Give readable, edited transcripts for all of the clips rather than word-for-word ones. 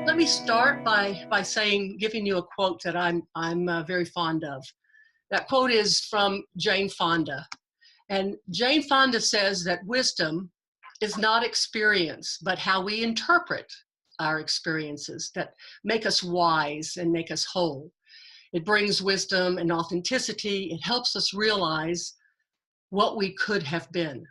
Let me start by saying, giving you a quote that I'm very fond of. That quote is from Jane Fonda. And Jane Fonda says that wisdom is not experience, but how we interpret our experiences that make us wise and make us whole. It brings wisdom and authenticity. It helps us realize what we could have been.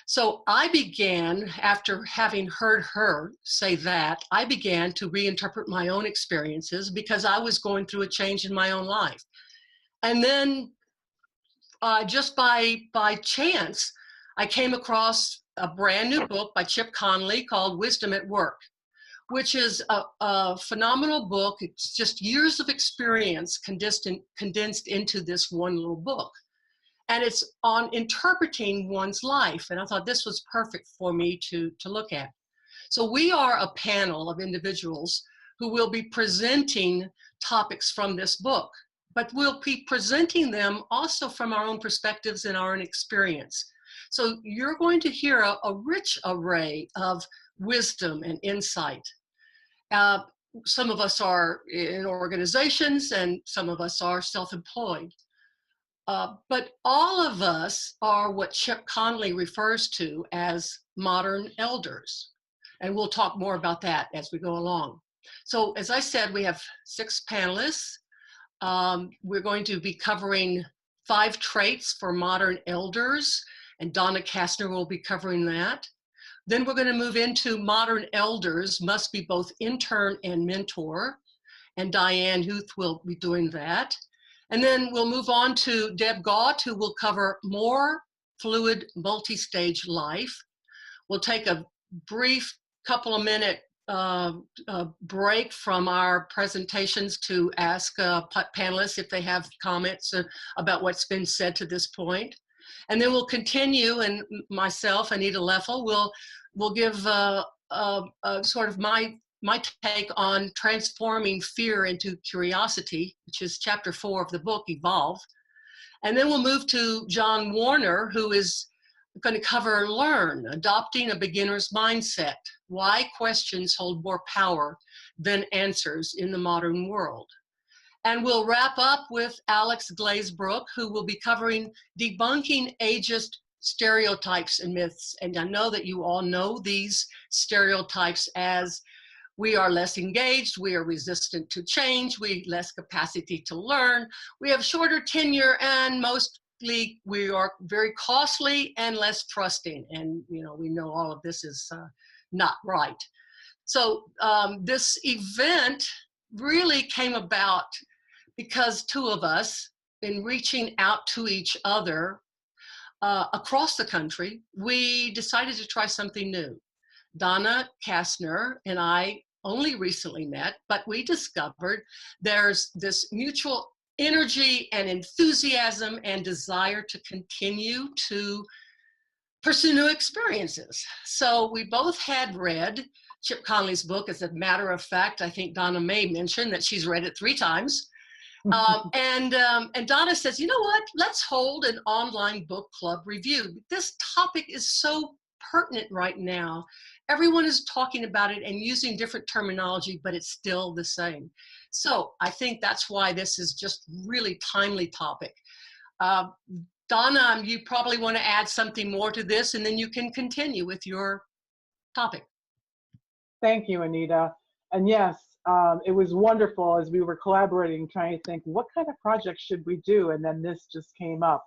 So I began, after having heard her say that, I began to reinterpret my own experiences because I was going through a change in my own life. And then just by chance, I came across a brand new book by Chip Conley called Wisdom at Work, which is a phenomenal book. It's just years of experience condensed into this one little book. And it's on interpreting one's life. And I thought this was perfect for me to look at. So we are a panel of individuals who will be presenting topics from this book, but we'll be presenting them also from our own perspectives and our own experience. So you're going to hear a rich array of wisdom and insight. Some of us are in organizations and some of us are self-employed. But all of us are what Chip Conley refers to as modern elders. And we'll talk more about that as we go along. So as I said, we have 6 panelists. We're going to be covering 5 traits for modern elders, and Donna Kastner will be covering that. Then we're going to move into modern elders must be both intern and mentor, and Diane Huth will be doing that. And then we'll move on to Deb Gaunt, who will cover more fluid multi-stage life. We'll take a brief couple of minute break from our presentations to ask panelists if they have comments about what's been said to this point. And then we'll continue, and myself, Anita Leffel, will give sort of my take on transforming fear into curiosity, which is chapter 4 of the book, Evolve. And then we'll move to John Warner, who is going to cover Learn, Adopting a Beginner's Mindset, Why Questions Hold More Power Than Answers in the Modern World. And we'll wrap up with Alex Glazebrook, who will be covering Debunking Ageist Stereotypes and Myths. And I know that you all know these stereotypes as we are less engaged, we are resistant to change, we less capacity to learn, we have shorter tenure, and mostly we are very costly and less trusting. And we know all of this is not right. So this event really came about because 2 of us, in reaching out to each other across the country, we decided to try something new. Donna Kastner and I only recently met, but we discovered there's this mutual energy and enthusiasm and desire to continue to pursue new experiences. So we both had read Chip Conley's book. As a matter of fact, I think Donna may mention that she's read it 3 times. And Donna says, you know what, let's hold an online book club review. This topic is so pertinent right now. Everyone is talking about it and using different terminology, but it's still the same. So I think that's why this is just really timely topic. Donna, you probably want to add something more to this, and then you can continue with your topic. Thank you, Anita. And yes, it was wonderful as we were collaborating, trying to think, what kind of project should we do? And then this just came up.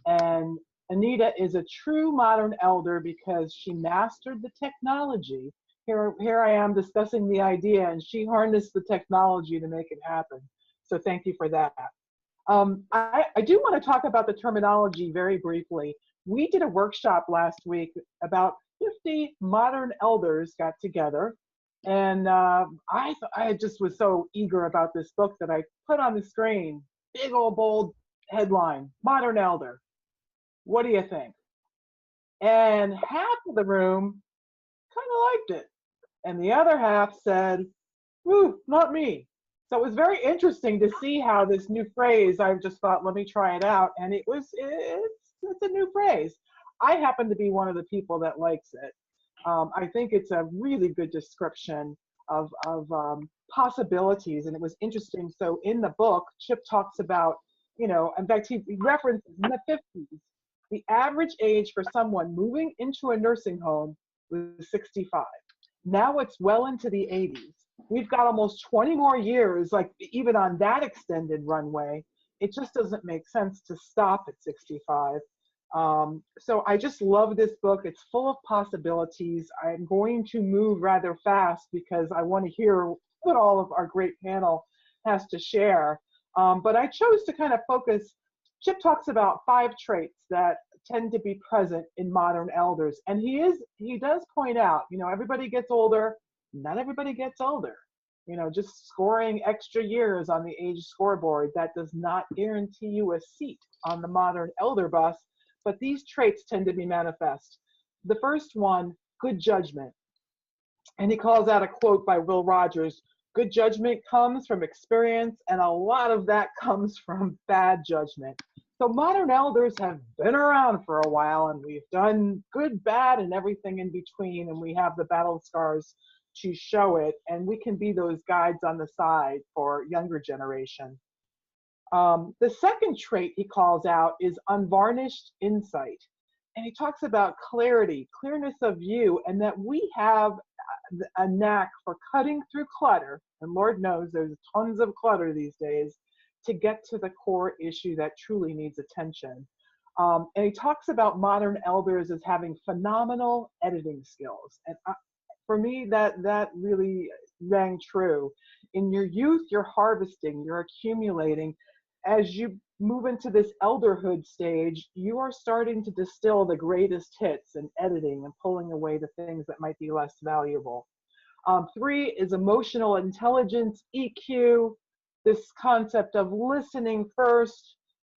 And Anita is a true modern elder because she mastered the technology. Here I am discussing the idea, and she harnessed the technology to make it happen. So thank you for that. I do want to talk about the terminology very briefly. We did a workshop last week. About 50 modern elders got together, and I just was so eager about this book that I put on the screen, big old bold headline, Modern Elder. What do you think? And half of the room kind of liked it. And the other half said, woo, not me. So it was very interesting to see how this new phrase, I just thought, let me try it out. And it's a new phrase. I happen to be one of the people that likes it. I think it's a really good description of possibilities, and it was interesting. So in the book, Chip talks about, in fact, he references in the 50s, the average age for someone moving into a nursing home was 65. Now it's well into the 80s. We've got almost 20 more years, like even on that extended runway. It just doesn't make sense to stop at 65. So I just love this book. It's full of possibilities. I'm going to move rather fast because I want to hear what all of our great panel has to share. But I chose to kind of focus. Chip talks about 5 traits that tend to be present in modern elders. And he does point out, everybody gets older. Not everybody gets older. Just scoring extra years on the age scoreboard, that does not guarantee you a seat on the modern elder bus, but these traits tend to be manifest. The first one, good judgment. And he calls out a quote by Will Rogers: good judgment comes from experience, and a lot of that comes from bad judgment. So modern elders have been around for a while, and we've done good, bad, and everything in between, and we have the battle scars to show it, and we can be those guides on the side for younger generation. The second trait he calls out is unvarnished insight. And he talks about clarity, clearness of view, and that we have a knack for cutting through clutter, and Lord knows there's tons of clutter these days, to get to the core issue that truly needs attention. And he talks about modern elders as having phenomenal editing skills. And for me, that really rang true. In your youth, you're harvesting, you're accumulating. As you move into this elderhood stage, you are starting to distill the greatest hits and editing and pulling away the things that might be less valuable. 3 is emotional intelligence, EQ, this concept of listening first,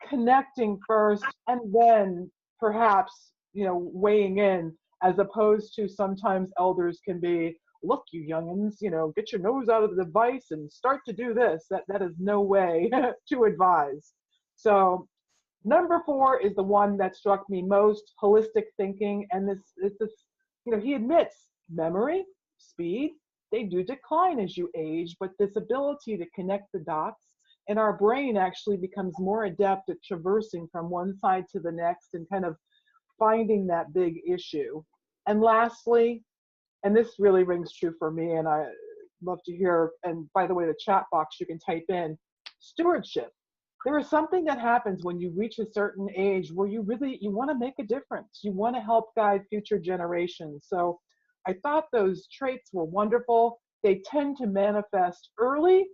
connecting first, and then perhaps, weighing in, as opposed to sometimes elders can be, look, you youngins, get your nose out of the device and start to do this. That is no way to advise. So number 4 is the one that struck me most, holistic thinking. And this, he admits memory, speed, they do decline as you age, but this ability to connect the dots, and our brain actually becomes more adept at traversing from one side to the next and kind of finding that big issue. And lastly, and this really rings true for me, and I love to hear, and by the way, the chat box, you can type in stewardship. There is something that happens when you reach a certain age where you want to make a difference. You want to help guide future generations. So I thought those traits were wonderful. They tend to manifest early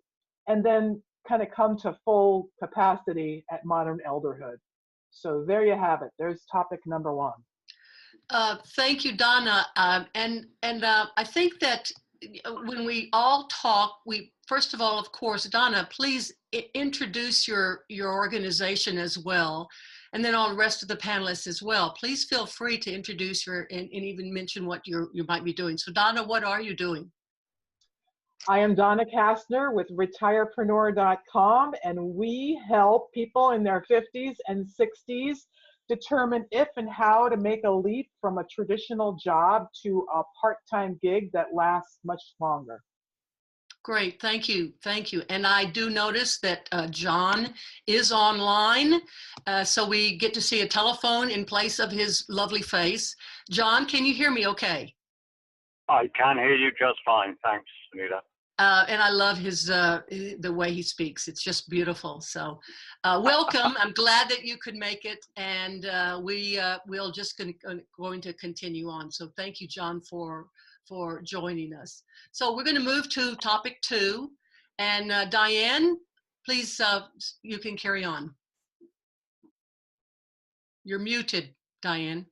and then kind of come to full capacity at modern elderhood. So there you have it. There's topic number 1. Thank you, Donna. And I think that when we all talk, first of all, of course, Donna, please introduce your organization as well, and then all the rest of the panelists as well. Please feel free to introduce and even mention what you might be doing. So Donna, what are you doing? I am Donna Kastner with retirepreneur.com, and we help people in their 50s and 60s determine if and how to make a leap from a traditional job to a part-time gig that lasts much longer. Great, thank you. And I do notice that John is online, so we get to see a telephone in place of his lovely face. John, can you hear me okay? I can hear you just fine, thanks, Anita. And I love the way he speaks. It's just beautiful. So welcome. I'm glad that you could make it, and we'll just going to continue on. So thank you, John, for joining us. So we're going to move to topic 2, and Diane, please, you can carry on. You're muted, Diane.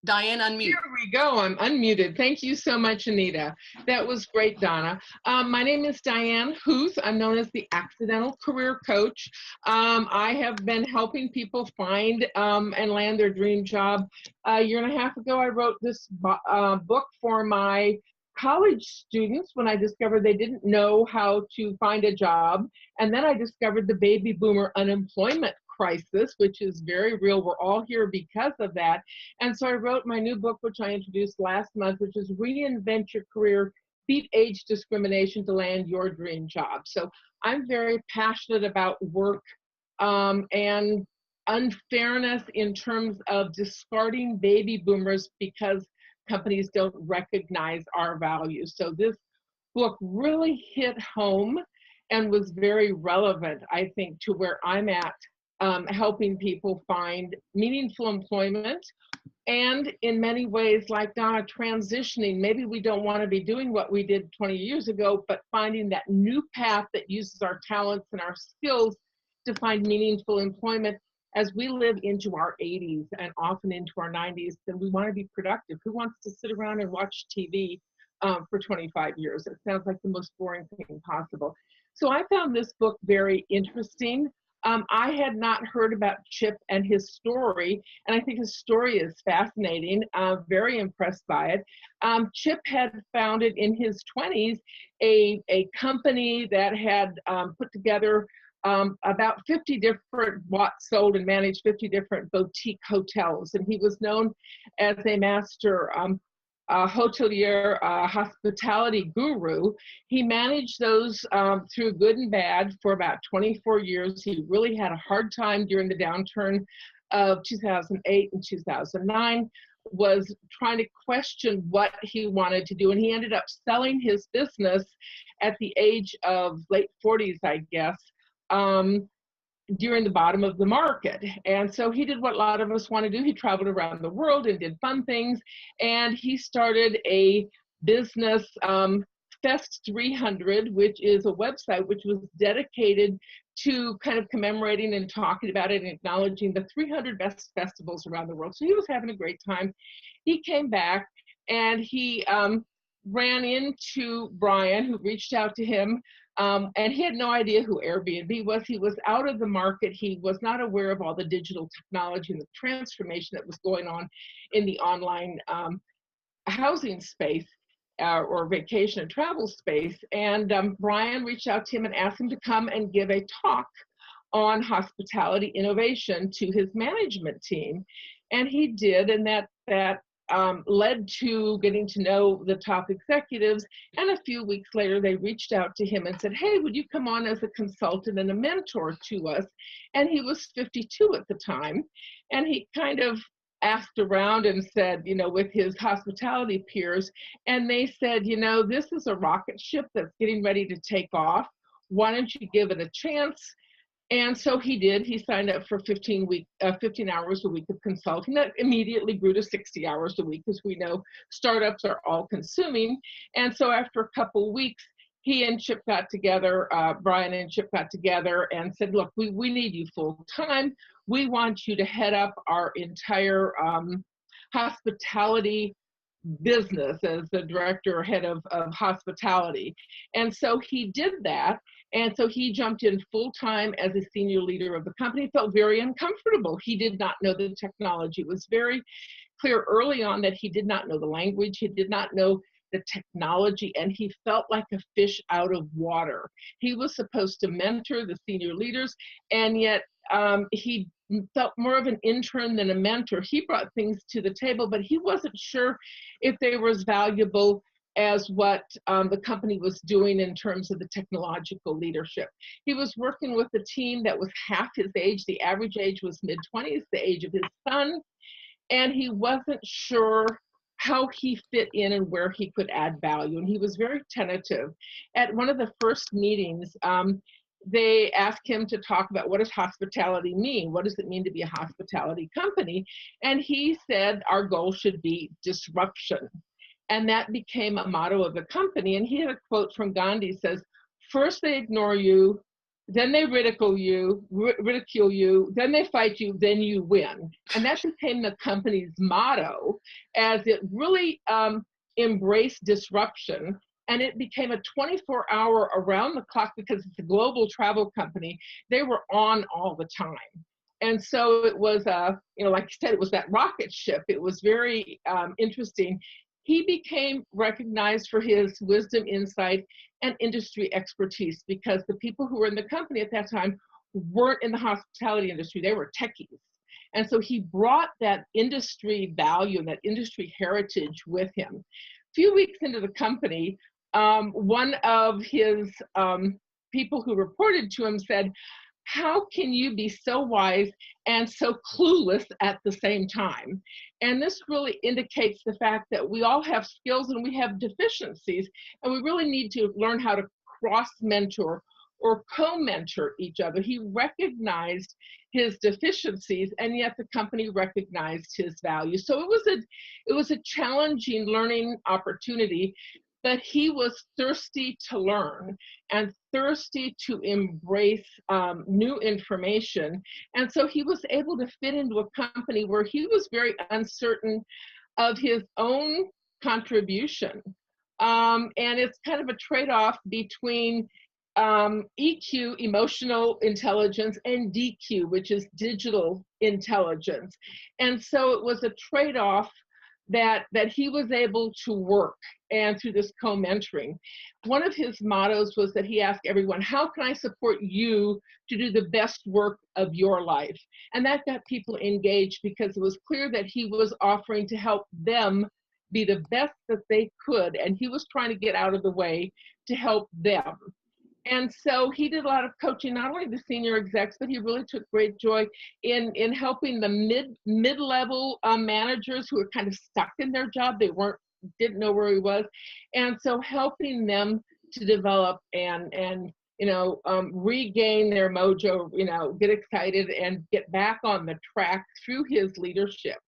Diane, unmute. Here we go. I'm unmuted. Thank you so much, Anita. That was great, Donna. My name is Diane Huth. I'm known as the Accidental Career Coach. I have been helping people find and land their dream job. A year and a half ago, I wrote this book for my college students when I discovered they didn't know how to find a job. And then I discovered the baby boomer unemployment crisis, which is very real. We're all here because of that. And so I wrote my new book, which I introduced last month, which is Reinvent Your Career beat age discrimination to land your dream job. So I'm very passionate about work and unfairness in terms of discarding baby boomers because companies don't recognize our values. So this book really hit home and was very relevant, I think, to where I'm at, helping people find meaningful employment. And in many ways, like Donna, transitioning, maybe we don't want to be doing what we did 20 years ago, but finding that new path that uses our talents and our skills to find meaningful employment as we live into our 80s and often into our 90s, then we want to be productive. Who wants to sit around and watch TV for 25 years? It sounds like the most boring thing possible. So I found this book very interesting. I had not heard about Chip and his story, and I think his story is fascinating. Very impressed by it. Chip had founded in his 20s a company that had put together about 50 different, bought, sold, and managed 50 different boutique hotels, and he was known as a master hotelier, hospitality guru. He managed those through good and bad for about 24 years. He really had a hard time during the downturn of 2008 and 2009, was trying to question what he wanted to do. And he ended up selling his business at the age of late 40s, I guess, during the bottom of the market. And so he did what a lot of us want to do. He traveled around the world and did fun things. And he started a business, Fest 300, which is a website which was dedicated to kind of commemorating and talking about it and acknowledging the 300 best festivals around the world. So he was having a great time. He came back and he ran into Brian, who reached out to him. And he had no idea who Airbnb was. He was out of the market. He was not aware of all the digital technology and the transformation that was going on in the online housing space or vacation and travel space. And Brian reached out to him and asked him to come and give a talk on hospitality innovation to his management team. And he did, and that led to getting to know the top executives. And a few weeks later, they reached out to him and said, hey, would you come on as a consultant and a mentor to us? And he was 52 at the time. And he kind of asked around and said, with his hospitality peers, and they said, this is a rocket ship that's getting ready to take off. Why don't you give it a chance? And so he did. He signed up for 15 hours a week of consulting. That immediately grew to 60 hours a week, because we know startups are all consuming. And so after a couple of weeks, he and Chip got together, Brian and Chip got together and said, look, we need you full time. We want you to head up our entire hospitality business as the director or head of hospitality. And so he did that. And so he jumped in full time as a senior leader of the company. Felt very uncomfortable. He did not know the technology. It was very clear early on that he did not know the language. He did not know the technology, and he felt like a fish out of water. He was supposed to mentor the senior leaders, and yet he felt more of an intern than a mentor. He brought things to the table, but he wasn't sure if they were as valuable as what the company was doing in terms of the technological leadership. He was working with a team that was half his age. The average age was mid-20s, the age of his son, and he wasn't sure how he fit in and where he could add value. And he was very tentative. At one of the first meetings, they asked him to talk about, what does hospitality mean? What does it mean to be a hospitality company? And he said, our goal should be disruption. And that became a motto of the company. And he had a quote from Gandhi, says, first they ignore you, then they ridicule you, then they fight you, then you win. And that became the company's motto, as it really embraced disruption. And it became a 24-hour around the clock, because it's a global travel company. They were on all the time. And so it was, like you said, it was that rocket ship. It was very interesting. He became recognized for his wisdom, insight, and industry expertise, because the people who were in the company at that time weren't in the hospitality industry. They were techies. And so he brought that industry value and that industry heritage with him. A few weeks into the company, one of his people who reported to him said, "How can you be so wise and so clueless at the same time?" And this really indicates the fact that we all have skills and we have deficiencies, and we really need to learn how to cross-mentor or co-mentor each other. He recognized his deficiencies, and yet the company recognized his value. So it was a challenging learning opportunity, but he was thirsty to learn and thirsty to embrace new information. And so he was able to fit into a company where he was very uncertain of his own contribution. And it's kind of a trade-off between EQ, emotional intelligence, and DQ, which is digital intelligence. And so it was a trade-off that he was able to work, and through this co-mentoring. One of his mottos was that he asked everyone, how can I support you to do the best work of your life? And that got people engaged because it was clear that he was offering to help them be the best that they could, and he was trying to get out of the way to help them. And so he did a lot of coaching, not only the senior execs, but he really took great joy in helping the mid-level managers who were kind of stuck in their job. They didn't know where he was. And so helping them to develop and regain their mojo, get excited and get back on the track through his leadership.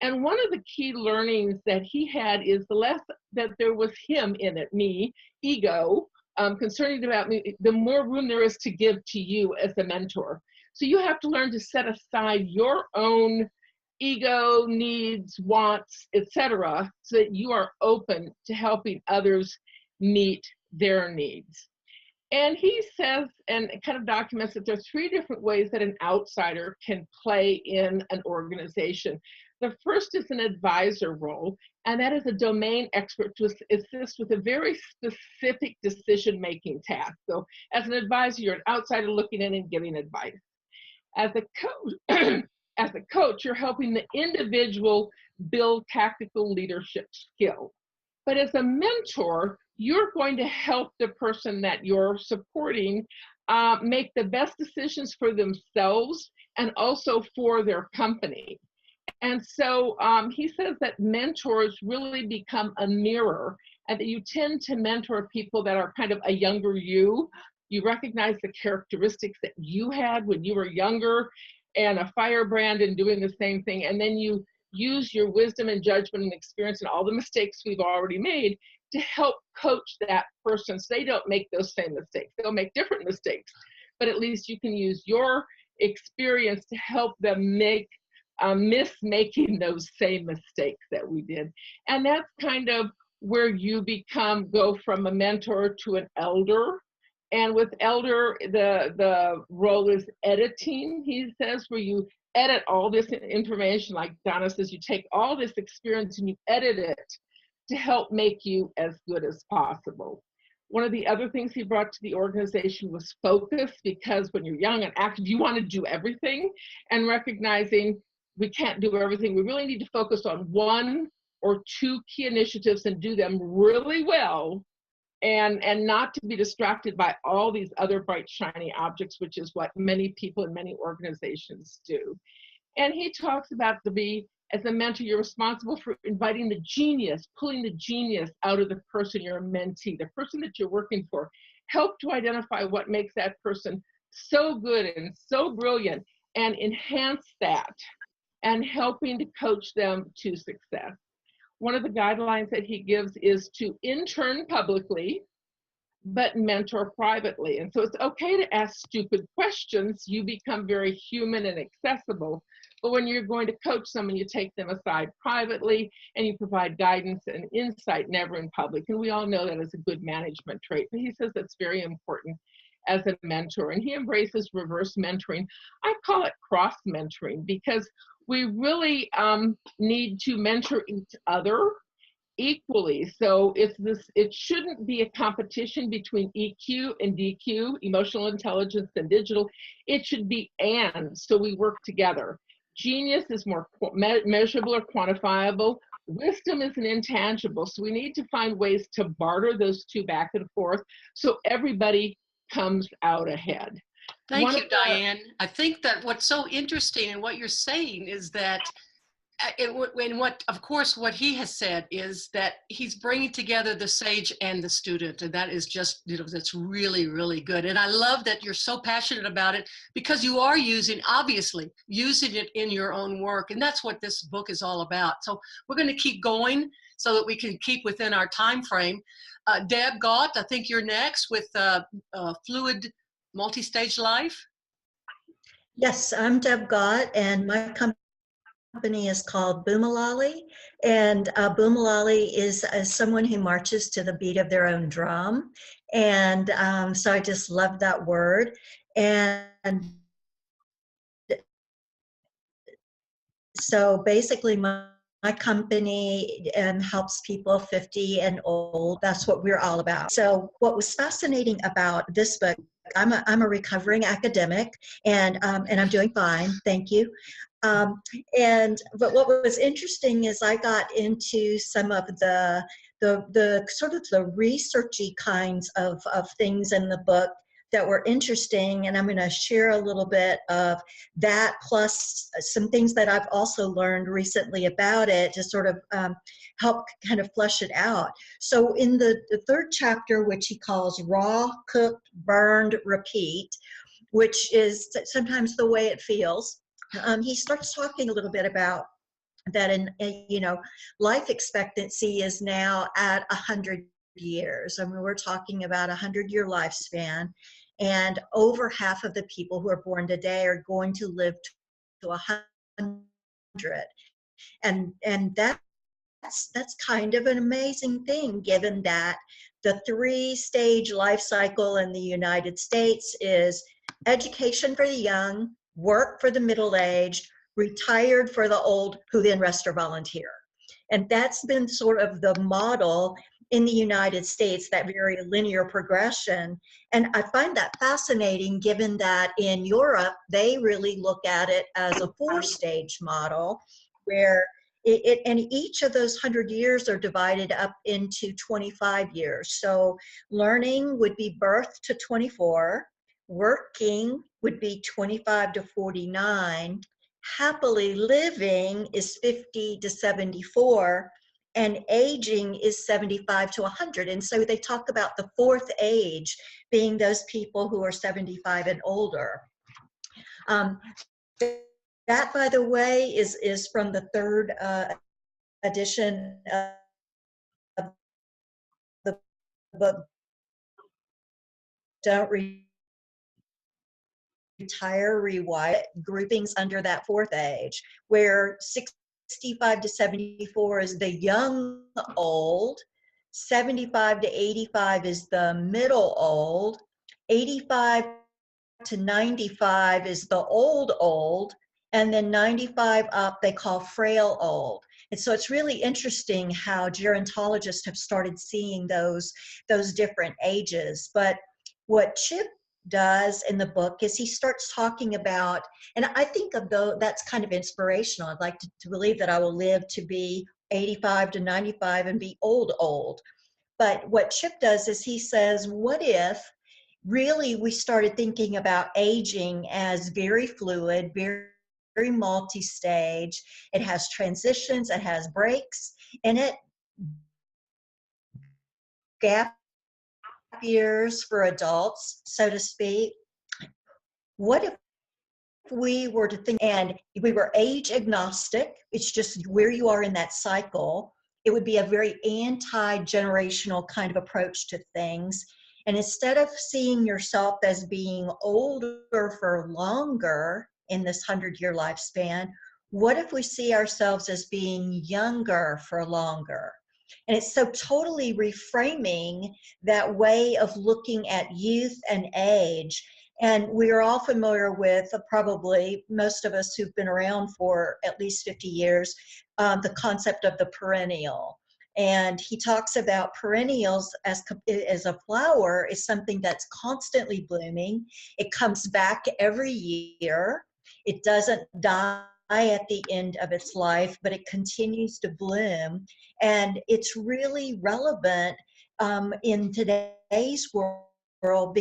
And one of the key learnings that he had is the less that there was him in it, me, ego, concerning about me, the more room there is to give to you as a mentor. So you have to learn to set aside your own ego, needs, wants, etc., so that you are open to helping others meet their needs. And he says, and it kind of documents that there are 3 different ways that an outsider can play in an organization. The first is an advisor role, and that is a domain expert to assist with a very specific decision-making task. So as an advisor, you're an outsider looking in and giving advice. As a coach, you're helping the individual build tactical leadership skills. But as a mentor, you're going to help the person that you're supporting make the best decisions for themselves and also for their company. And so he says that mentors really become a mirror, and that you tend to mentor people that are kind of a younger you. You recognize the characteristics that you had when you were younger and a firebrand and doing the same thing. And then you use your wisdom and judgment and experience and all the mistakes we've already made to help coach that person so they don't make those same mistakes. They'll make different mistakes, but at least you can use your experience to help them miss making those same mistakes that we did. And that's kind of where you go from a mentor to an elder. And with elder, the role is editing, he says, where you edit all this information. Like Donna says, you take all this experience and you edit it to help make you as good as possible. One of the other things he brought to the organization was focus, because when you're young and active, you want to do everything, and recognizing we can't do everything. We really need to focus on 1 or 2 key initiatives and do them really well, and not to be distracted by all these other bright, shiny objects, which is what many people in many organizations do. And he talks about as a mentor, you're responsible for inviting the genius, pulling the genius out of the person you're a mentee, the person that you're working for. Help to identify what makes that person so good and so brilliant, and enhance that, and helping to coach them to success. One of the guidelines that he gives is to intern publicly, but mentor privately. And so it's okay to ask stupid questions. You become very human and accessible. But when you're going to coach someone, you take them aside privately and you provide guidance and insight, never in public. And we all know that is a good management trait. But he says that's very important as a mentor. And he embraces reverse mentoring. I call it cross mentoring, because we really need to mentor each other equally. So it shouldn't be a competition between EQ and DQ, emotional intelligence and digital. It should be so we work together. Genius is more measurable or quantifiable. wisdom is an intangible, so we need to find ways to barter those two back and forth so everybody comes out ahead. Thank One you, of the- Diane. I think that what's so interesting in what you're saying is that and what, of course, what he has said is that he's bringing together the sage and the student, and that is just, that's really, really good. And I love that you're so passionate about it because you are obviously using it in your own work, and that's what this book is all about. So we're going to keep going so that we can keep within our time frame. Deb Gott, I think you're next with Fluid Multi-Stage Life. Yes, I'm Deb Gott, and my company is called Boomalali, and Boomalali is someone who marches to the beat of their own drum, and so I just love that word. And so basically my company helps people 50 and old. That's what we're all about. So what was fascinating about this book, I'm a recovering academic, and I'm doing fine, thank you. But what was interesting is I got into some of the sort of the researchy kinds of things in the book that were interesting, and I'm going to share a little bit of that, plus some things that I've also learned recently about it to sort of help kind of flesh it out. So in the third chapter, which he calls Raw, Cooked, Burned, Repeat, which is sometimes the way it feels, he starts talking a little bit about that life expectancy is now at 100 years. I mean, we're talking about 100-year lifespan, and over half of the people who are born today are going to live to 100. And that's kind of an amazing thing, given that the 3-stage life cycle in the United States is education for the young, work for the middle-aged, retired for the old, who then rest or volunteer. And that's been sort of the model in the United States, that very linear progression. And I find that fascinating, given that in Europe, they really look at it as a 4-stage model, where and each of those 100 years are divided up into 25 years. So learning would be birth to 24, working would be 25 to 49, happily living is 50 to 74, and aging is 75 to 100. And so they talk about the 4th age being those people who are 75 and older. That, by the way, is from the 3rd edition of the book, Don't Retire, Rewire, groupings under that 4th age, where 65 to 74 is the young old, 75 to 85 is the middle old, 85 to 95 is the old, and then 95 up they call frail old. And so it's really interesting how gerontologists have started seeing those different ages. But what Chip does in the book is he starts talking about, and I think of that's kind of inspirational. I'd like to believe that I will live to be 85 to 95 and be old. But what Chip does is he says, what if really we started thinking about aging as very fluid, very multi-stage. It has transitions, it has breaks in it, gap years for adults, so to speak. What if we were to think, and we were age agnostic, it's just where you are in that cycle, it would be a very anti-generational kind of approach to things. And instead of seeing yourself as being older for longer in this 100-year lifespan, what if we see ourselves as being younger for longer? And it's so totally reframing that way of looking at youth and age. And we are all familiar with, probably most of us who've been around for at least 50 years, the concept of the perennial. And he talks about perennials as a flower is something that's constantly blooming. It comes back every year. It doesn't die at the end of its life, but it continues to bloom. And it's really relevant in today's world,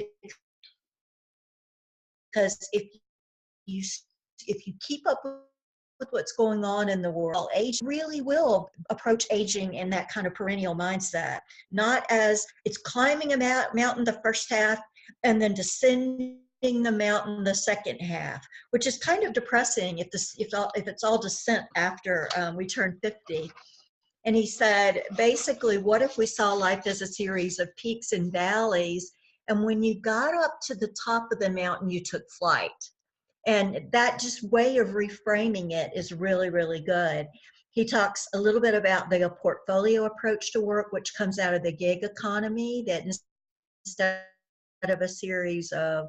because you if you keep up with what's going on in the world, age really will approach aging in that kind of perennial mindset, not as it's climbing a mountain the first half and then descending the mountain the second half, which is kind of depressing if it's all descent after we turn 50. And he said, basically, what if we saw life as a series of peaks and valleys, and when you got up to the top of the mountain, you took flight? And that just way of reframing it is really, really good. He talks a little bit about the portfolio approach to work, which comes out of the gig economy, that instead of a series of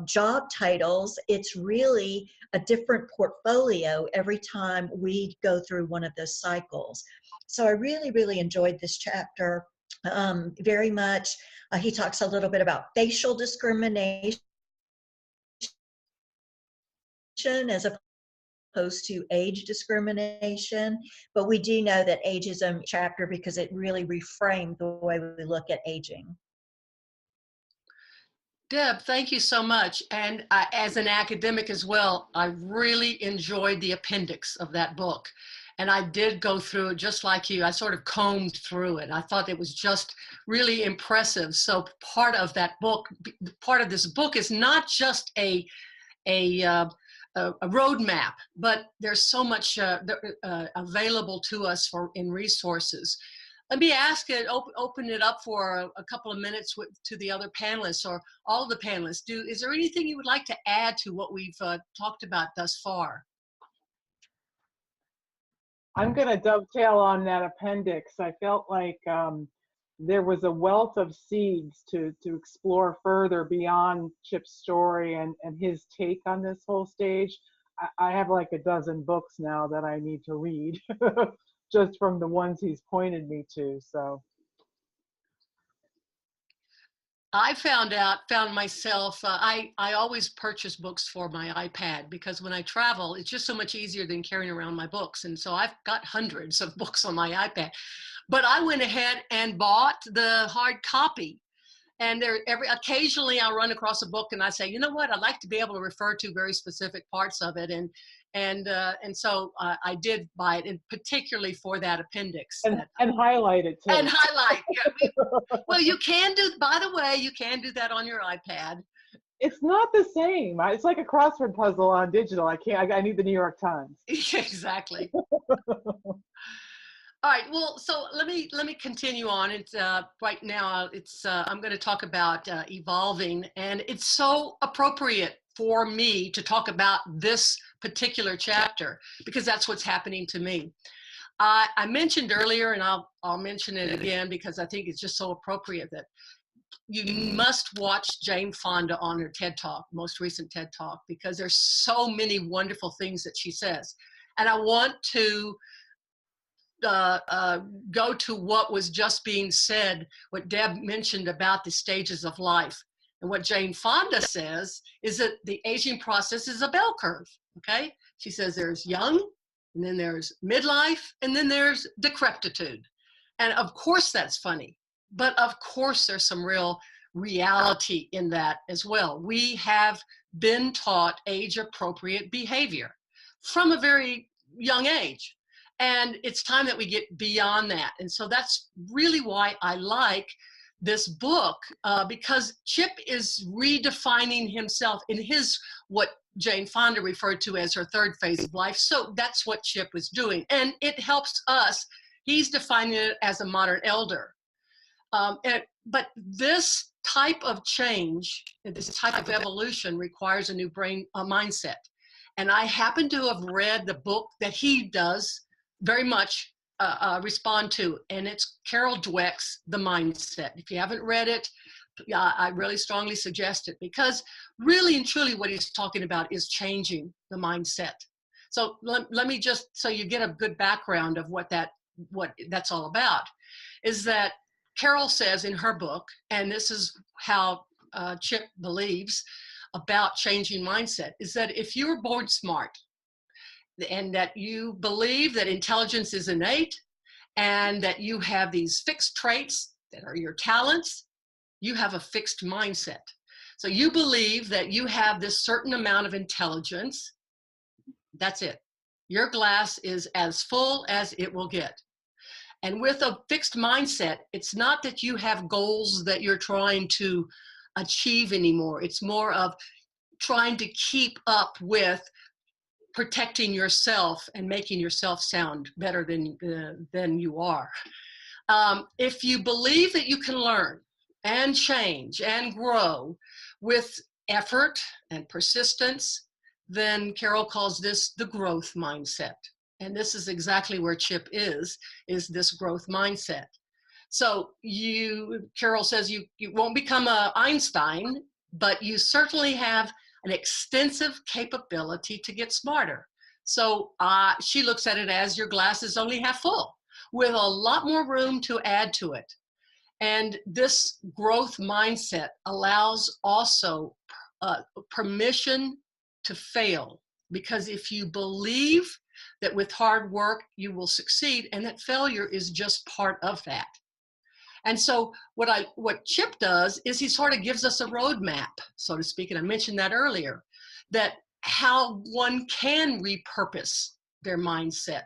job titles, it's really a different portfolio every time we go through one of those cycles. So I really, really enjoyed this chapter very much. He talks a little bit about facial discrimination as opposed to age discrimination, but we do know that ageism chapter because it really reframed the way we look at aging. Deb, thank you so much. And as an academic as well, I really enjoyed the appendix of that book. And I did go through it just like you. I sort of combed through it. I thought it was just really impressive. So part of that book, part of this book is not just a roadmap, but there's so much available to us in resources. Let me ask it, open it up for a couple of minutes to the other panelists or all of the panelists. Is there anything you would like to add to what we've talked about thus far? I'm going to dovetail on that appendix. I felt like there was a wealth of seeds to explore further beyond Chip's story and his take on this whole stage. I have like a dozen books now that I need to read just from the ones he's pointed me to. So I found myself, I always purchase books for my iPad because when I travel, it's just so much easier than carrying around my books. And so I've got hundreds of books on my iPad. But I went ahead and bought the hard copy. And occasionally I'll run across a book and I say, you know what, I'd like to be able to refer to very specific parts of it. And so I did buy it, and particularly for that appendix. And highlight it too. And highlight. Yeah. Well, you can do, by the way, you can do that on your iPad. It's not the same. It's like a crossword puzzle on digital. I need the New York Times. Exactly. All right. Well, so let me continue on. It's right now. I'm going to talk about evolving, and it's so appropriate for me to talk about this particular chapter because that's what's happening to me. I mentioned earlier, and I'll mention it again because I think it's just so appropriate that you must watch Jane Fonda on her TED Talk, most recent TED Talk, because there's so many wonderful things that she says, and I want to go to what was just being said, what Deb mentioned about the stages of life. And what Jane Fonda says is that the aging process is a bell curve, okay? She says there's young, and then there's midlife, and then there's decrepitude. And of course that's funny, but of course there's some real reality in that as well. We have been taught age-appropriate behavior from a very young age. And it's time that we get beyond that. And so that's really why I like this book, because Chip is redefining himself in what Jane Fonda referred to as her third phase of life. So that's what Chip was doing. And it helps us. He's defining it as a modern elder. But this type of change, this type of evolution requires a new mindset. And I happen to have read the book that he does very much respond to, and it's Carol Dweck's The Mindset. If you haven't read it, I really strongly suggest it, because really and truly what he's talking about is changing the mindset. So let me just, so you get a good background of what that's all about, is that Carol says in her book, and this is how Chip believes about changing mindset, is that if you were born smart and that you believe that intelligence is innate and that you have these fixed traits that are your talents. You have a fixed mindset. So you believe that you have this certain amount of intelligence. That's it. Your glass is as full as it will get. And with a fixed mindset, it's not that you have goals that you're trying to achieve anymore. It's more of trying to keep up with protecting yourself and making yourself sound better than you are. If you believe that you can learn and change and grow with effort and persistence, then Carol calls this the growth mindset. And this is exactly where Chip is this growth mindset. So Carol says you won't become a Einstein, but you certainly have an extensive capability to get smarter. So she looks at it as your glass is only half full, with a lot more room to add to it. And this growth mindset allows also permission to fail, because if you believe that with hard work you will succeed, and that failure is just part of that. And so what Chip does is he sort of gives us a roadmap, so to speak, and I mentioned that earlier, that how one can repurpose their mindset.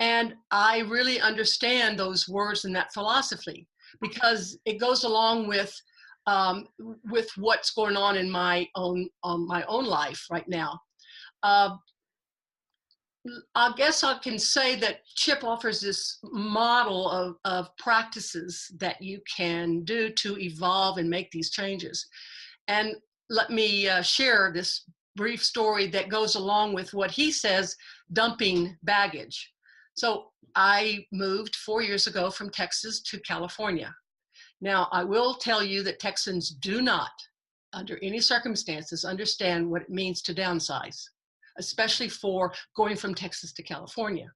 And I really understand those words and that philosophy, because it goes along with what's going on in my own life right now. I guess I can say that Chip offers this model of practices that you can do to evolve and make these changes. And let me share this brief story that goes along with what he says, dumping baggage. So I moved 4 years ago from Texas to California. Now, I will tell you that Texans do not, under any circumstances, understand what it means to downsize, especially for going from Texas to California.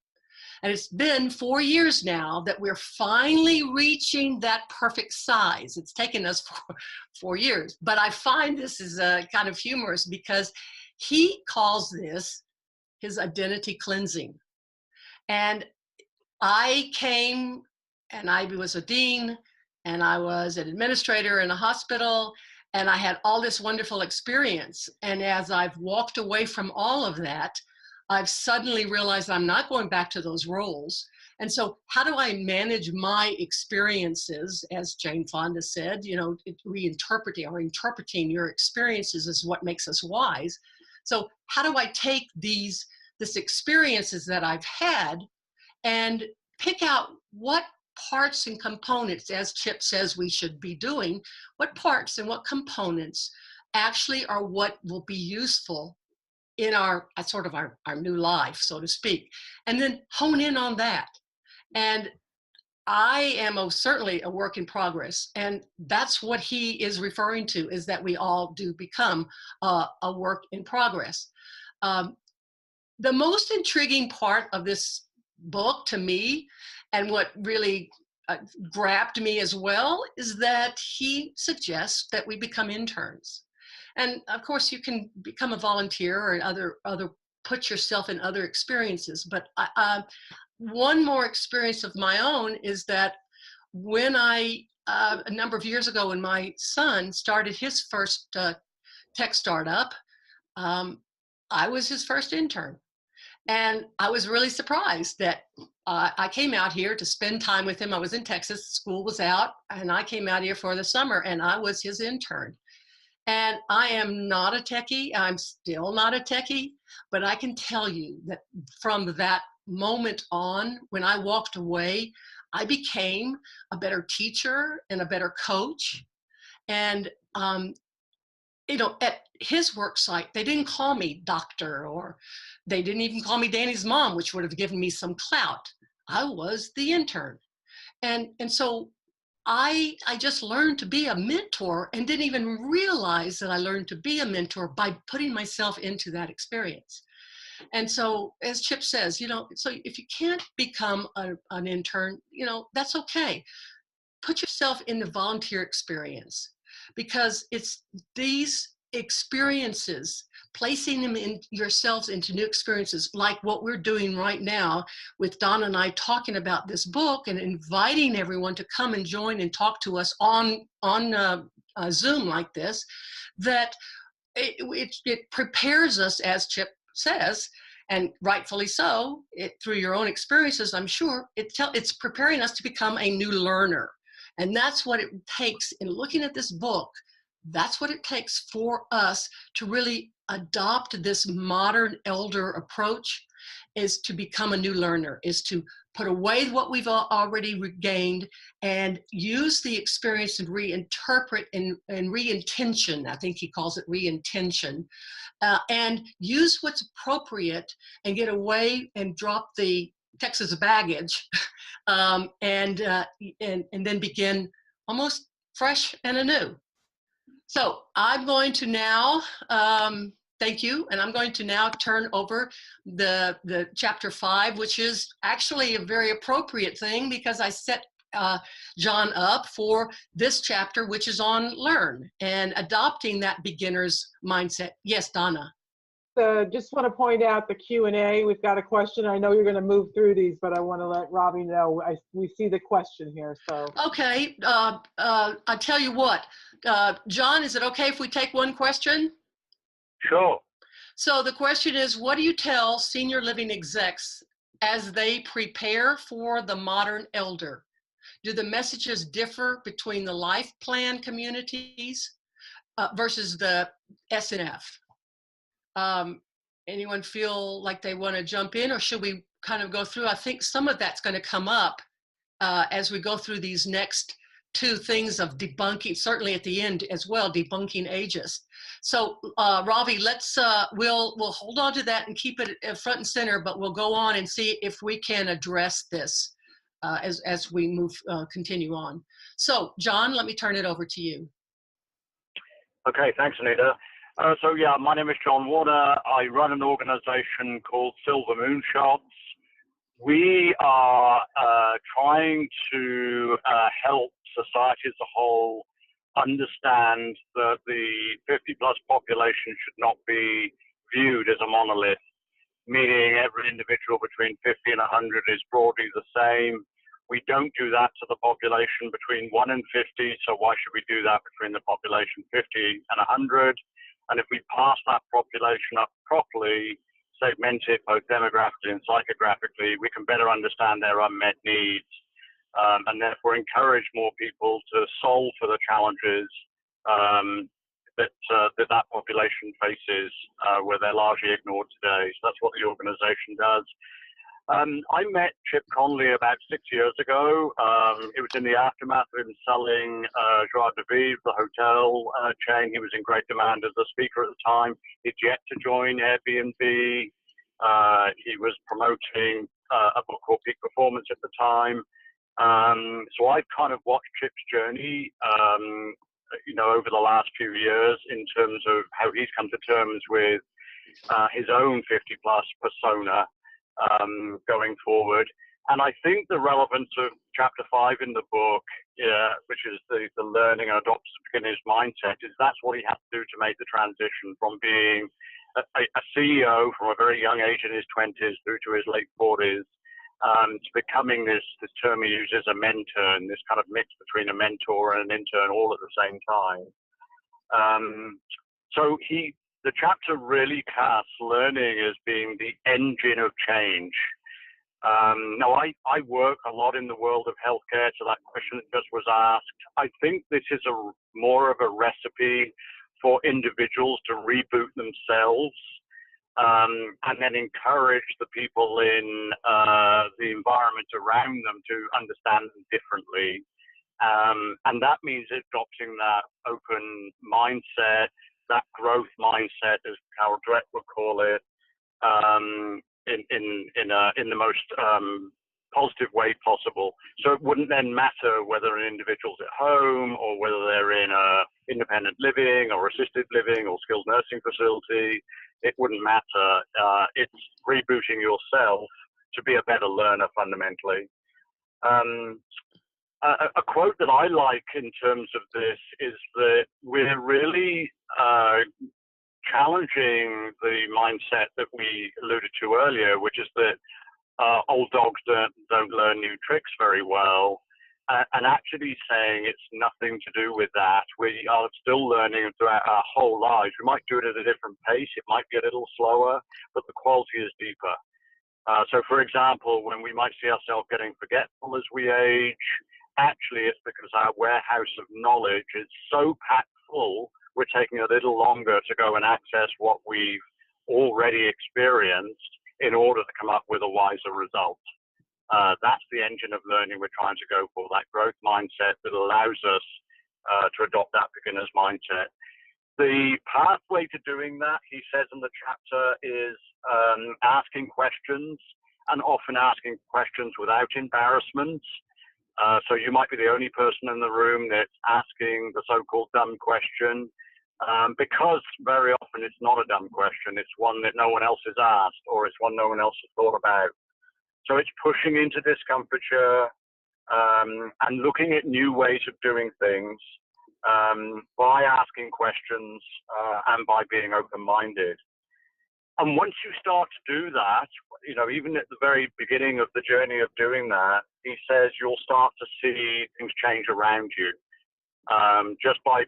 And it's been 4 years now that we're finally reaching that perfect size. It's taken us 4 years, but I find this is kind of humorous, because he calls this his identity cleansing. And I came, and I was a dean, and I was an administrator in a hospital, and I had all this wonderful experience. And as I've walked away from all of that, I've suddenly realized I'm not going back to those roles. And so how do I manage my experiences? As Jane Fonda said, reinterpreting or interpreting your experiences is what makes us wise. So how do I take these experiences that I've had and pick out what parts and components, as Chip says we should be doing, what parts and what components actually are what will be useful in our new life, so to speak, and then hone in on that. And I am certainly a work in progress, and that's what he is referring to, is that we all do become a work in progress. The most intriguing part of this book to me, and what really grabbed me as well, is that he suggests that we become interns. And of course, you can become a volunteer or other put yourself in other experiences. But one more experience of my own is that when a number of years ago, when my son started his first tech startup, I was his first intern. And I was really surprised that I came out here to spend time with him. I was in Texas, school was out, and I came out here for the summer, and I was his intern. And I am not a techie, I'm still not a techie, but I can tell you that from that moment on, when I walked away, I became a better teacher and a better coach. And at his work site, they didn't call me doctor, or they didn't even call me Danny's mom, which would have given me some clout. I was the intern. And so I just learned to be a mentor, and didn't even realize that I learned to be a mentor by putting myself into that experience. And so, as Chip says, so if you can't become an intern, that's okay. Put yourself in the volunteer experience, because it's these experiences, placing them in yourselves into new experiences, like what we're doing right now with Donna and I talking about this book and inviting everyone to come and join and talk to us on Zoom like this, that it prepares us, as Chip says, and rightfully so, through your own experiences, I'm sure, it's preparing us to become a new learner. And that's what it takes in looking at this book. That's what it takes for us to really adopt this modern elder approach, is to become a new learner, is to put away what we've already regained and use the experience and reinterpret and re-intention. I think he calls it re-intention, and use what's appropriate and get away and drop the Texas baggage, and then begin almost fresh and anew. So I'm going to now, thank you, and I'm going to now turn over the chapter 5, which is actually a very appropriate thing because I set John up for this chapter, which is on learn and adopting that beginner's mindset. Yes, Donna. Just want to point out the Q&A. We've got a question. I know you're going to move through these, but I want to let Robbie know. We see the question here. So okay, I tell you what, John, is it okay if we take one question? Sure. So the question is, what do you tell senior living execs as they prepare for the modern elder? Do the messages differ between the life plan communities versus the SNF? Anyone feel like they want to jump in, or should we kind of go through? I think some of that's going to come up as we go through these next 2 things of debunking, certainly at the end as well, debunking ageist. So Ravi, let's we'll hold on to that and keep it front and center, but we'll go on and see if we can address this as we continue on. So John, let me turn it over to you. Okay, thanks, Anita. So yeah, my name is John Warner. I run an organization called Silver Moonshots. We are trying to help society as a whole understand that the 50-plus population should not be viewed as a monolith, meaning every individual between 50 and 100 is broadly the same. We don't do that to the population between 1 and 50, so why should we do that between the population 50 and 100? And if we pass that population up properly, segment it both demographically and psychographically, we can better understand their unmet needs, and therefore encourage more people to solve for the challenges that population faces, where they're largely ignored today. So that's what the organization does. I met Chip Conley about 6 years ago. It was in the aftermath of him selling Joie de Vivre, the hotel chain. He was in great demand as a speaker at the time. He'd yet to join Airbnb. He was promoting a book called Peak Performance at the time. So I've kind of watched Chip's journey, over the last few years in terms of how he's come to terms with his own 50-plus persona going forward. And I think the relevance of chapter 5 in the book, which is the learning and adopt the beginner's mindset, is that's what he had to do to make the transition from being a CEO from a very young age in his 20s through to his late 40s, to becoming this term he uses, a mentor, this kind of mix between a mentor and an intern all at the same time. So the chapter really casts learning as being the engine of change. Now, I work a lot in the world of healthcare, so that question that just was asked. I think this is more of a recipe for individuals to reboot themselves, and then encourage the people in the environment around them to understand them differently. And that means adopting that open mindset, that growth mindset, as Carol Dweck would call it, in the most positive way possible. So it wouldn't then matter whether an individual's at home or whether they're in independent living or assisted living or skilled nursing facility. It wouldn't matter. It's rebooting yourself to be a better learner fundamentally. A quote that I like in terms of this is that we're really to earlier, which is that old dogs don't learn new tricks very well. And actually saying it's nothing to do with that. We are still learning throughout our whole lives. We might do it at a different pace. It might be a little slower, but the quality is deeper. So, for example, when we might see ourselves getting forgetful as we age, actually it's because our warehouse of knowledge is so packed full, we're taking a little longer to go and access what we've already experienced in order to come up with a wiser result. That's the engine of learning we're trying to go for, that growth mindset that allows us to adopt that beginner's mindset. The pathway to doing that, he says in the chapter, is asking questions, and often asking questions without embarrassment. So you might be the only person in the room that's asking the so-called dumb question, because very often it's not a dumb question. It's one that no one else has asked, or it's one no one else has thought about. So it's pushing into discomfiture and looking at new ways of doing things by asking questions and by being open-minded. And once you start to do that, you know, even at the very beginning of the journey of doing that, he says you'll start to see things change around you just by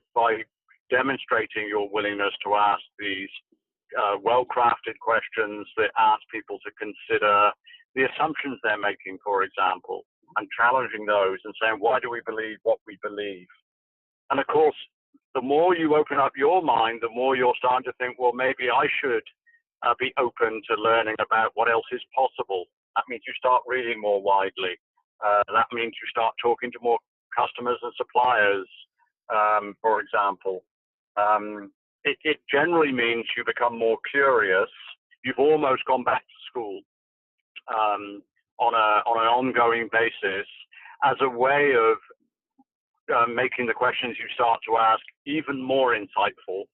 demonstrating your willingness to ask these well-crafted questions that ask people to consider the assumptions they're making, for example, and challenging those and saying, why do we believe what we believe? And of course, the more you open up your mind, the more you're starting to think, well, maybe I should be open to learning about what else is possible. That means you start reading more widely. That means you start talking to more customers and suppliers, for example. It generally means you become more curious. You've almost gone back to school on an ongoing basis as a way of making the questions you start to ask even more insightful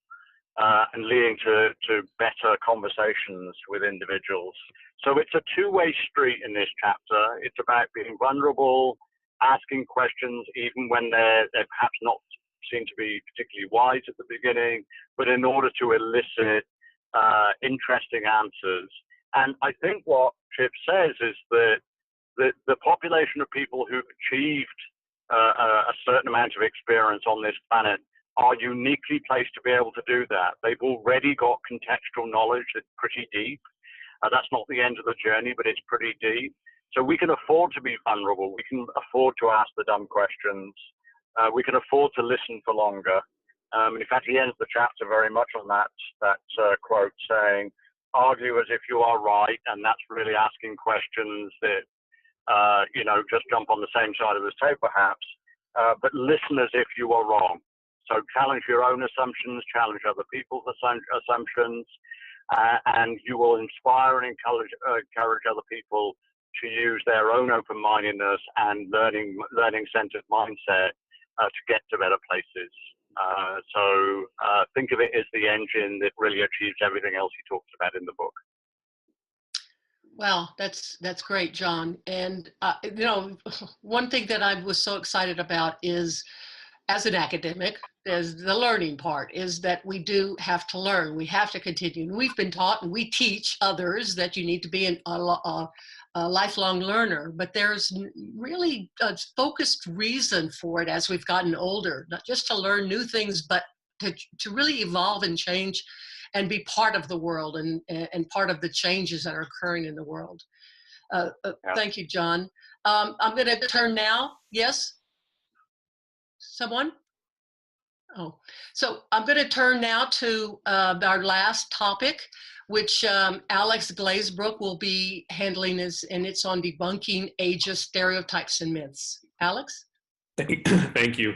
and leading to better conversations with individuals. So it's a two-way street in this chapter. It's about being vulnerable, asking questions even when they're perhaps not seem to be particularly wise at the beginning, but in order to elicit interesting answers. And I think what Chip says is that the population of people who've achieved a certain amount of experience on this planet are uniquely placed to be able to do that. They've already got contextual knowledge that's pretty deep. That's not the end of the journey, but it's pretty deep. So we can afford to be vulnerable. We can afford to ask the dumb questions. We can afford to listen for longer. In fact, he ends the chapter very much on that quote saying, argue as if you are right, and that's really asking questions that, just jump on the same side of the table perhaps, but listen as if you are wrong. So challenge your own assumptions, challenge other people's assumptions, and you will inspire and encourage other people to use their own open-mindedness and learning-centered mindset to get to better places. So think of it as the engine that really achieves everything else he talks about in the book. Well, that's great, John. And one thing that I was so excited about is, as an academic, is the learning part, is that we do have to learn. We have to continue. And we've been taught, and we teach others, that you need to be a lifelong learner. But there's really a focused reason for it as we've gotten older, not just to learn new things, but to really evolve and change and be part of the world and part of the changes that are occurring in the world. Yeah. Thank you, John. I'm going to turn now. Yes? Someone? Oh, so I'm going to turn now to our last topic, which Alex Glazebrook will be handling, and it's on debunking ageist stereotypes and myths. Alex? Thank you.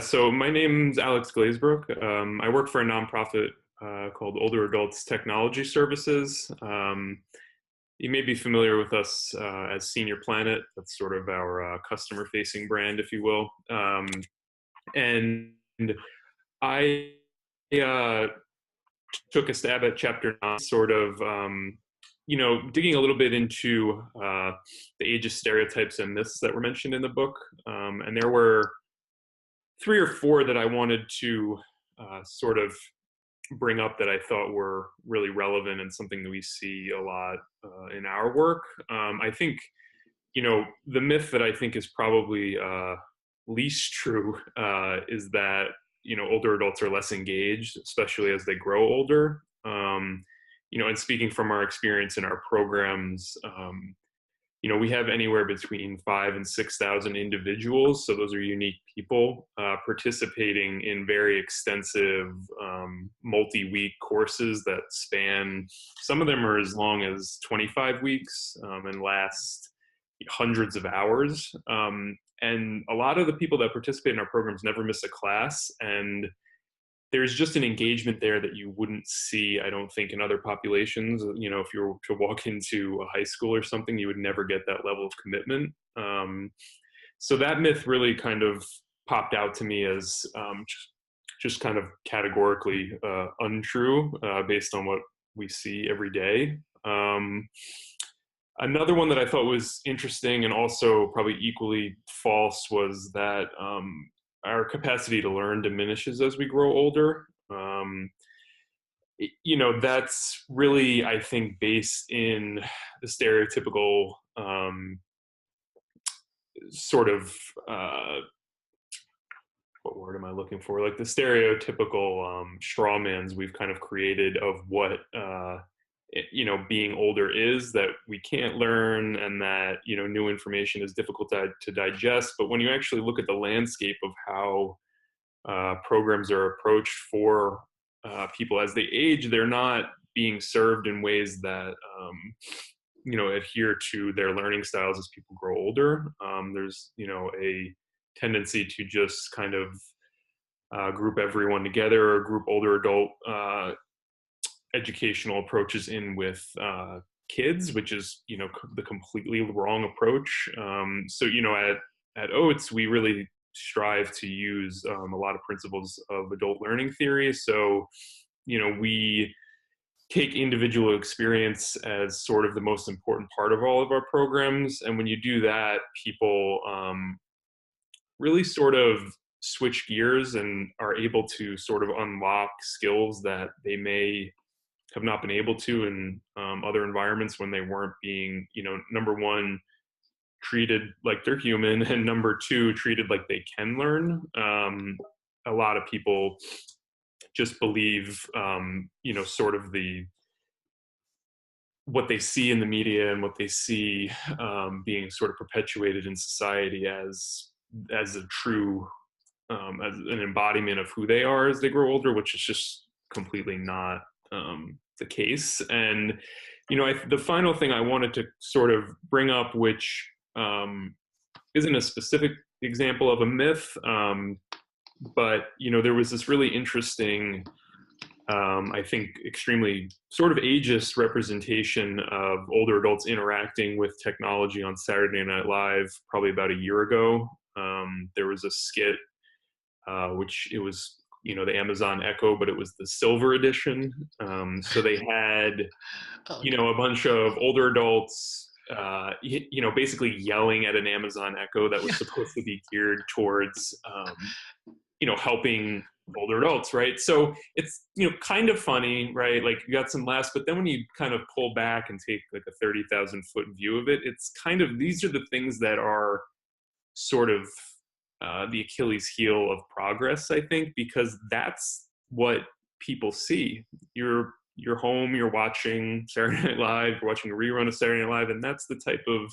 So my name's Alex Glazebrook. I work for a nonprofit called Older Adults Technology Services. You may be familiar with us as Senior Planet. That's sort of our customer-facing brand, if you will. And I took a stab at chapter 9, sort of, digging a little bit into the ageist stereotypes and myths that were mentioned in the book. And there were 3 or 4 that I wanted to sort of bring up that I thought were really relevant and something that we see a lot in our work. I think, the myth that I think is probably least true is that, older adults are less engaged, especially as they grow older. And speaking from our experience in our programs, we have anywhere between 5,000 and 6,000 individuals. So those are unique people participating in very extensive multi-week courses that span, some of them are as long as 25 weeks and last hundreds of hours. And a lot of the people that participate in our programs never miss a class. And there's just an engagement there that you wouldn't see, I don't think, in other populations. If you were to walk into a high school or something, you would never get that level of commitment. So that myth really kind of popped out to me as just kind of categorically untrue based on what we see every day. Another one that I thought was interesting and also probably equally false was that our capacity to learn diminishes as we grow older. That's really, I think, based in the stereotypical sort of, what word am I looking for? Like the stereotypical strawmans we've kind of created of what, being older is, that we can't learn and that, new information is difficult to digest. But when you actually look at the landscape of how programs are approached for people as they age, they're not being served in ways that, adhere to their learning styles as people grow older. There's, a tendency to just kind of group everyone together or group older adult educational approaches in with kids, which is, the completely wrong approach. So, at Oates, we really strive to use a lot of principles of adult learning theory. So, we take individual experience as sort of the most important part of all of our programs. And when you do that, people really sort of switch gears and are able to sort of unlock skills that they may have not been able to in other environments when they weren't being, number one, treated like they're human, and number two, treated like they can learn. A lot of people just believe, sort of what they see in the media and what they see being sort of perpetuated in society as a true, as an embodiment of who they are as they grow older, which is just completely not the case. And the final thing I wanted to sort of bring up, which isn't a specific example of a myth, but there was this really interesting, I think, extremely sort of ageist representation of older adults interacting with technology on Saturday Night Live probably about a year ago. There was a skit, which it was the Amazon Echo, but it was the silver edition. So they had, a bunch of older adults, basically yelling at an Amazon Echo that was supposed to be geared towards, helping older adults, right? So it's, kind of funny, right? Like you got some laughs, but then when you kind of pull back and take like a 30,000 foot view of it, it's kind of, these are the things that are sort of the Achilles heel of progress, I think, because that's what people see. You're home, you're watching Saturday Night Live, you're watching a rerun of Saturday Night Live, and that's the type of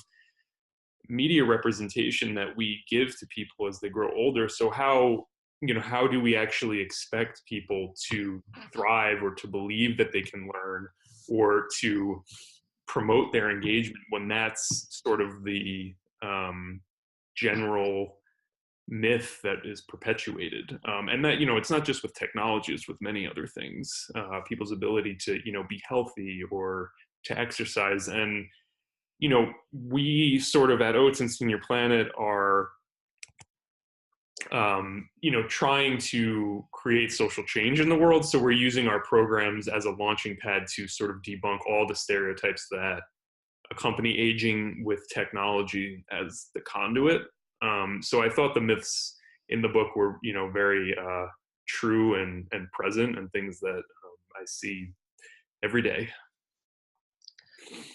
media representation that we give to people as they grow older. So how do we actually expect people to thrive or to believe that they can learn or to promote their engagement when that's sort of the general myth that is perpetuated? And that, it's not just with technology, it's with many other things, people's ability to, be healthy or to exercise. And, we sort of at Oates and Senior Planet are, trying to create social change in the world. So we're using our programs as a launching pad to sort of debunk all the stereotypes that accompany aging with technology as the conduit. So I thought the myths in the book were, very true and present, and things that I see every day.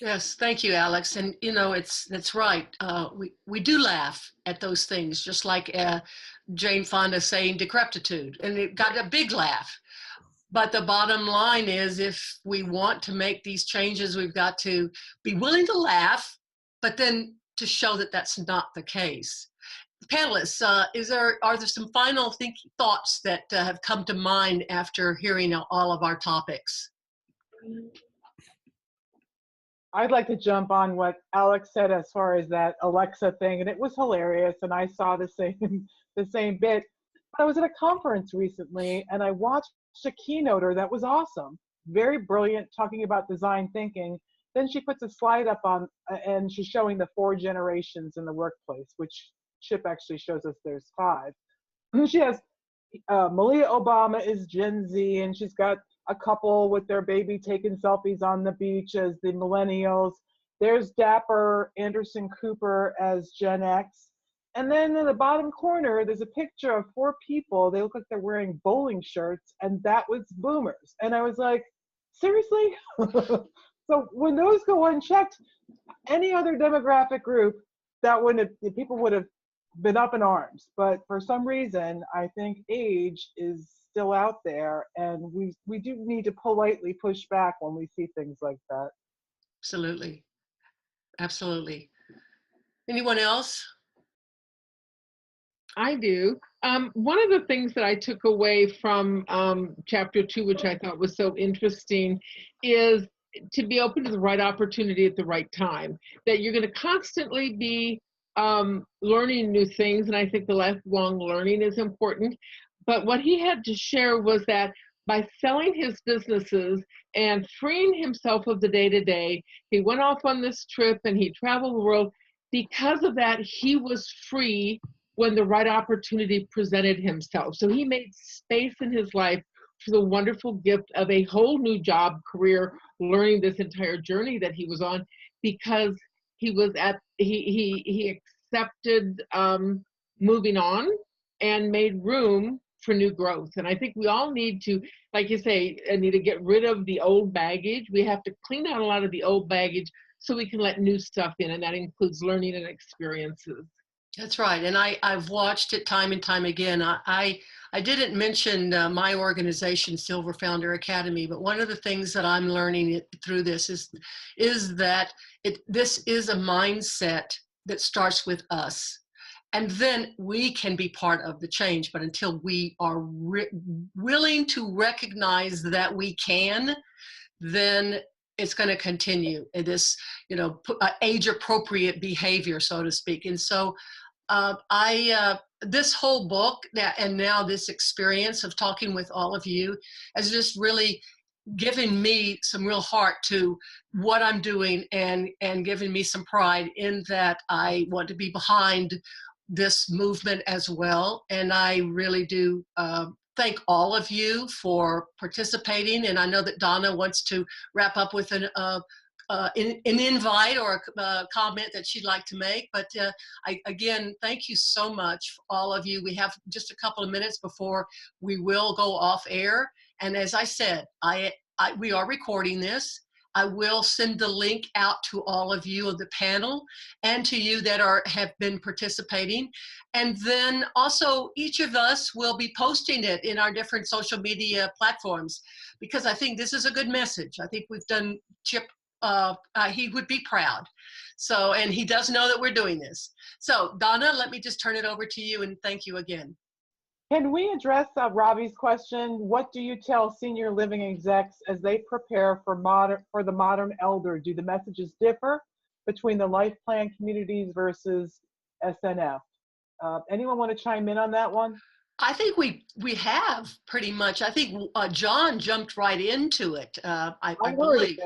Yes, thank you, Alex. And you know, that's right. We do laugh at those things, just like Jane Fonda saying decrepitude, and it got a big laugh. But the bottom line is, if we want to make these changes, we've got to be willing to laugh, but then to show that that's not the case. Panelists, are there some final thoughts that have come to mind after hearing all of our topics? I'd like to jump on what Alex said as far as that Alexa thing, and it was hilarious, and I saw the same the same bit. I was at a conference recently, and I watched a keynoter that was awesome, very brilliant, talking about design thinking. Then she puts a slide up on, and she's showing the 4 generations in the workplace, which Chip actually shows us there's 5. And she has Malia Obama is Gen Z, and she's got a couple with their baby taking selfies on the beach as the millennials. There's Dapper Anderson Cooper as Gen X. And then in the bottom corner, there's a picture of 4 people. They look like they're wearing bowling shirts, and that was boomers. And I was like, seriously? So when those go unchecked, any other demographic group, that wouldn't have, people would have been up in arms. But for some reason, I think age is still out there, and we do need to politely push back when we see things like that. Absolutely. Absolutely. Anyone else? I do. One of the things that I took away from chapter 2, which I thought was so interesting, is to be open to the right opportunity at the right time. That you're going to constantly be learning new things, and I think the lifelong learning is important. But what he had to share was that by selling his businesses and freeing himself of the day-to-day, he went off on this trip and he traveled the world. Because of that, he was free when the right opportunity presented himself. So he made space in his life for the wonderful gift of a whole new job, career, learning this entire journey that he was on, because he was he accepted moving on and made room for new growth. And I think we all need to, like you say, need to get rid of the old baggage. We have to clean out a lot of the old baggage so we can let new stuff in, and that includes learning and experiences. That's right. And I've watched it time and time again. I didn't mention my organization, Silver Founder Academy, but one of the things that I'm learning through this is that this is a mindset that starts with us. And then we can be part of the change. But until we are willing to recognize that we can, then it's going to continue in this, age-appropriate behavior, so to speak. And so this whole book and now this experience of talking with all of you has just really given me some real heart to what I'm doing, and given me some pride in that I want to be behind this movement as well. And I really do thank all of you for participating. And I know that Donna wants to wrap up with an invite or a comment that she'd like to make. But again, thank you so much, all of you. We have just a couple of minutes before we will go off air. And as I said, we are recording this. I will send the link out to all of you of the panel and to you that have been participating. And then also each of us will be posting it in our different social media platforms, because I think this is a good message. I think we've done Chip, he would be proud. So, and he does know that we're doing this. So Donna, let me just turn it over to you, and thank you again. Can we address Ravi's question? What do you tell senior living execs as they prepare for the modern elder? Do the messages differ between the life plan communities versus SNF? Anyone want to chime in on that one? I think we have pretty much. I think John jumped right into it. I believe.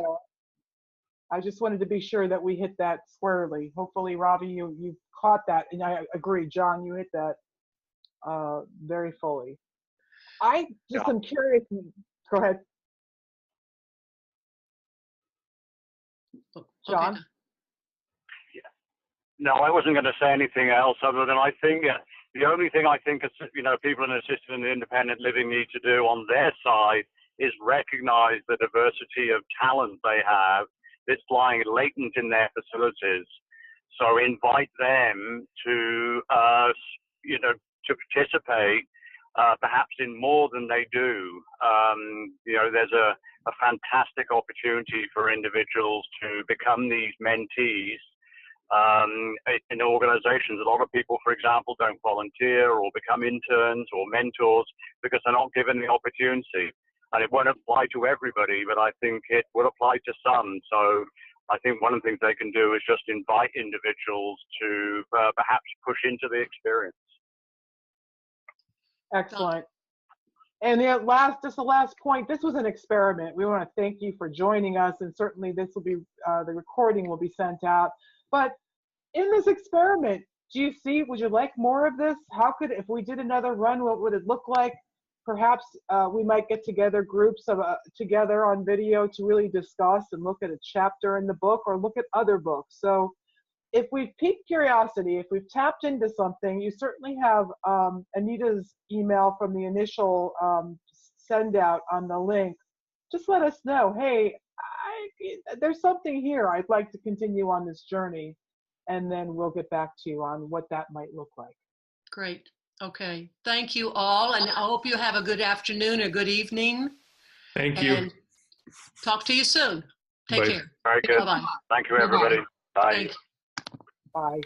I just wanted to be sure that we hit that squarely. Hopefully, Ravi, you caught that, and I agree. John, you hit that very fully. I just am curious. Go ahead, John. Okay. No, I wasn't going to say anything else other than I think the only thing I think people in assisted and independent living need to do on their side is recognize the diversity of talent they have that's lying latent in their facilities. So invite them to, to participate, perhaps in more than they do. There's a fantastic opportunity for individuals to become these mentees in organizations. A lot of people, for example, don't volunteer or become interns or mentors because they're not given the opportunity. And it won't apply to everybody, but I think it will apply to some. So I think one of the things they can do is just invite individuals to perhaps push into the experience. Excellent. And the last point, this was an experiment. We want to thank you for joining us, and certainly this will be, the recording will be sent out. But in this experiment, would you like more of this? If we did another run, what would it look like? Perhaps we might get together groups together on video to really discuss and look at a chapter in the book or look at other books. So if we've piqued curiosity, if we've tapped into something, you certainly have Anita's email from the initial send out on the link. Just let us know, hey, there's something here. I'd like to continue on this journey. And then we'll get back to you on what that might look like. Great. Okay. Thank you all. And I hope you have a good afternoon or good evening. Thank you. And talk to you soon. Take Bye. care. Very good. Bye-bye. Thank you, everybody. Bye. Thank you. Bye.